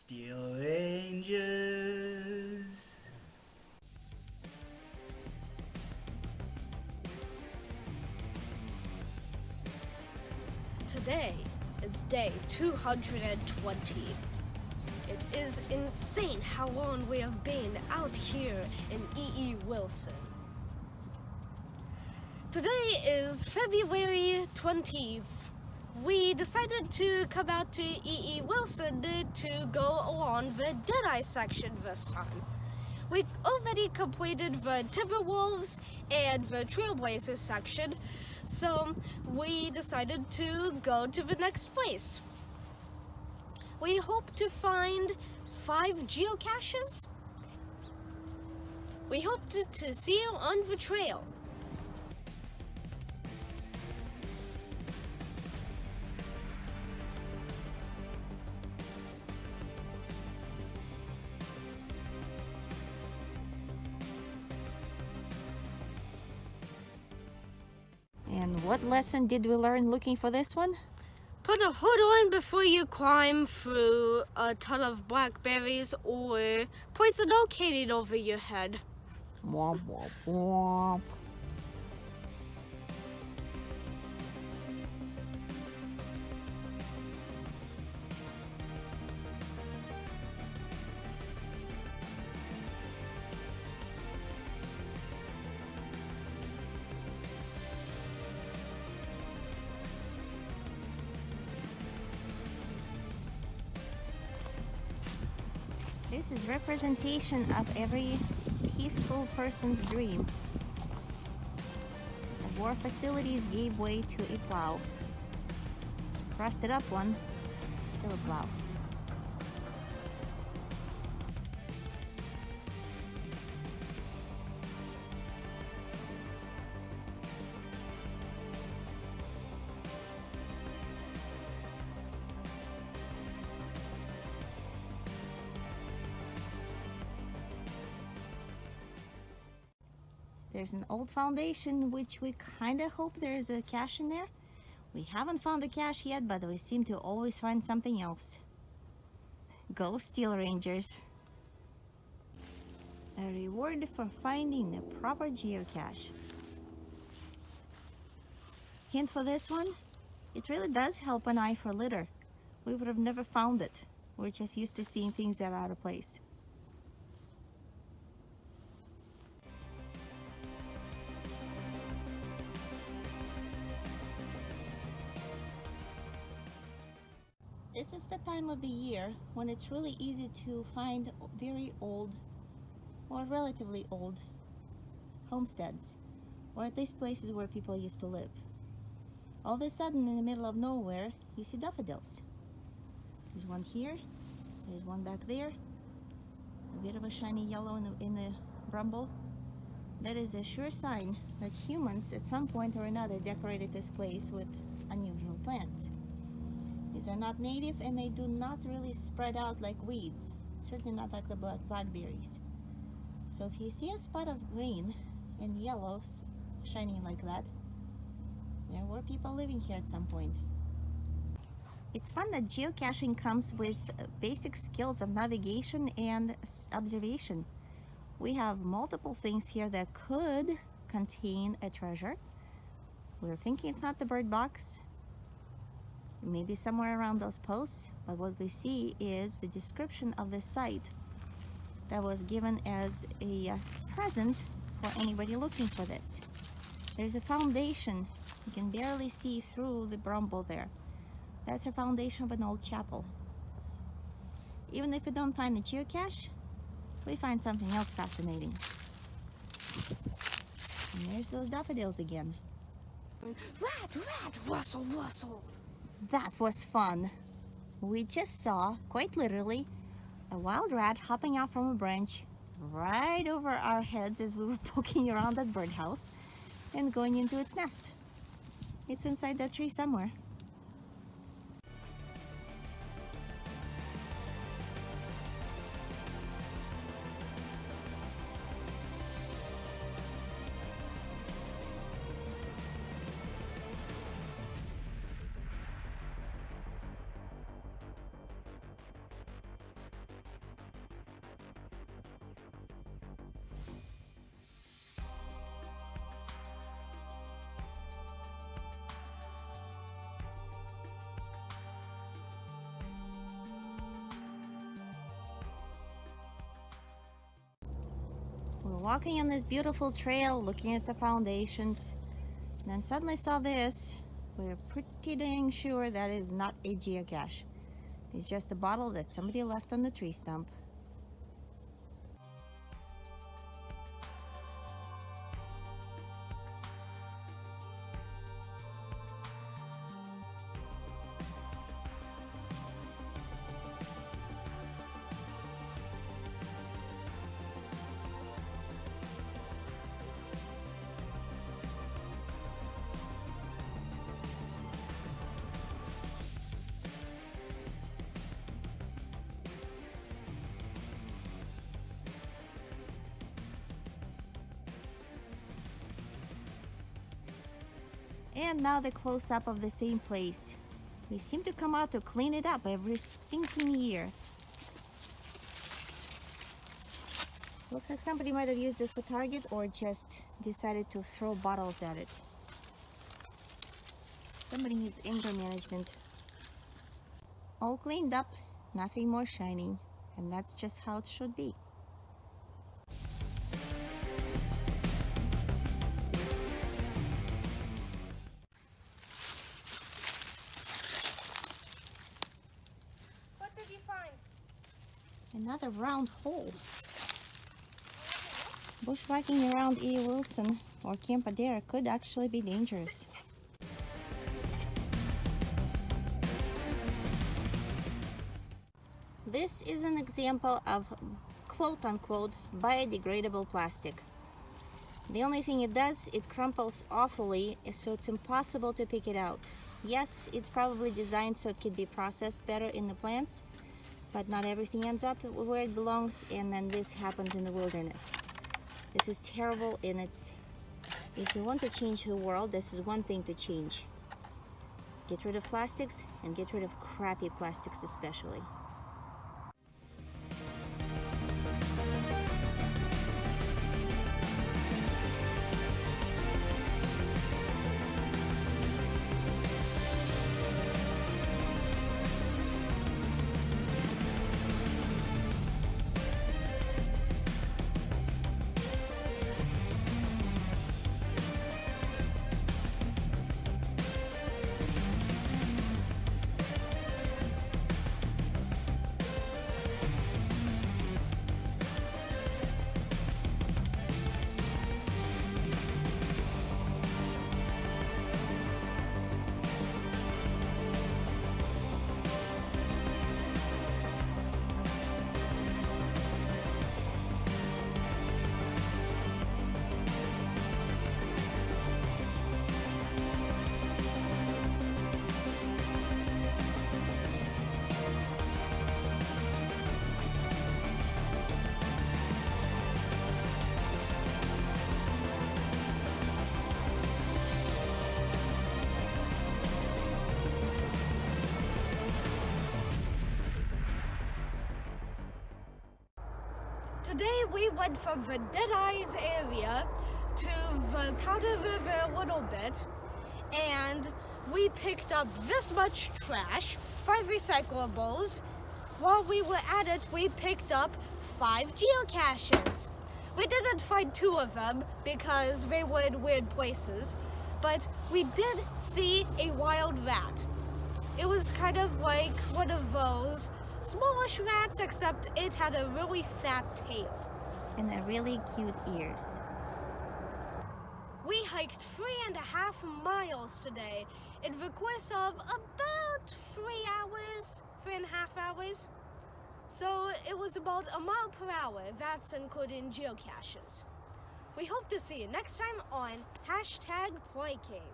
Steel Rangers. Today is day 220. It is insane how long we have been out here in E.E. Wilson. Today is February 20th. We decided to come out to E.E. Wilson to go along the Deadeye section this time. We already completed the Timberwolves and the Trailblazers section, so we decided to go to the next place. We hope to find 5 geocaches. We hope to see you on the trail. And what lesson did we learn looking for this one? Put a hood on before you climb through a ton of blackberries or poison oak hanging over your head. Womp womp womp. This is representation of every peaceful person's dream. The war facilities gave way to a plow. Rusted up one, still a plow. There's an old foundation which we kind of hope there's a cache in there. We haven't found a cache yet, but we seem to always find something else. Go Steel Rangers! A reward for finding the proper geocache. Hint for this one? It really does help an eye for litter. We would have never found it. We're just used to seeing things that are out of place. This is the time of the year when it's really easy to find very old or relatively old homesteads, or at least places where people used to live. All of a sudden, in the middle of nowhere, you see daffodils. There's one here, there's one back there, a bit of a shiny yellow in the bramble. That is a sure sign that humans at some point or another decorated this place with unusual plants. These are not native and they do not really spread out like weeds, certainly not like the blackberries. So if you see a spot of green and yellow shining like that, there were people living here at some point. It's fun that geocaching comes with basic skills of navigation and observation. We have multiple things here that could contain a treasure. We're thinking it's not the bird box. Maybe somewhere around those posts, but what we see is the description of the site that was given as a present for anybody looking for this. There's a foundation. You can barely see through the bramble there. That's a foundation of an old chapel. Even if we don't find a geocache, we find something else fascinating. And there's those daffodils again. Rat, rustle, rustle. That was fun. We just saw, quite literally, a wild rat hopping out from a branch right over our heads as we were poking around that birdhouse and going into its nest. It's inside that tree somewhere. walking on this beautiful trail, looking at the foundations, and then suddenly saw this. We're pretty dang sure that is not a geocache. It's just a bottle that somebody left on the tree stump. And now the close-up of the same place. We seem to come out to clean it up every stinking year. Looks like somebody might have used it for target or just decided to throw bottles at it. Somebody needs anger management. All cleaned up, nothing more shining, and that's just how it should be. Another round hole. Bushwhacking around E. Wilson or Camp Adair could actually be dangerous. This is an example of quote-unquote biodegradable plastic. The only thing it does, it crumples awfully, so it's impossible to pick it out. Yes, it's probably designed so it could be processed better in the plants, but not everything ends up where it belongs, and then this happens in the wilderness. This is terrible, and if you want to change the world, this is one thing to change. Get rid of plastics, and get rid of crappy plastics especially. Today we went from the Deadeye's area to the Powder River a little bit, and we picked up this much trash, 5 recyclables. While we were at it, we picked up 5 geocaches. We didn't find 2 of them because they were in weird places, but we did see a wild rat. It was kind of like one of those smallish rats, except it had a really fat tail. And a really cute ears. We hiked 3.5 miles today in the course of about 3.5 hours. So it was about a mile per hour, that's including geocaches. We hope to see you next time on #pliking.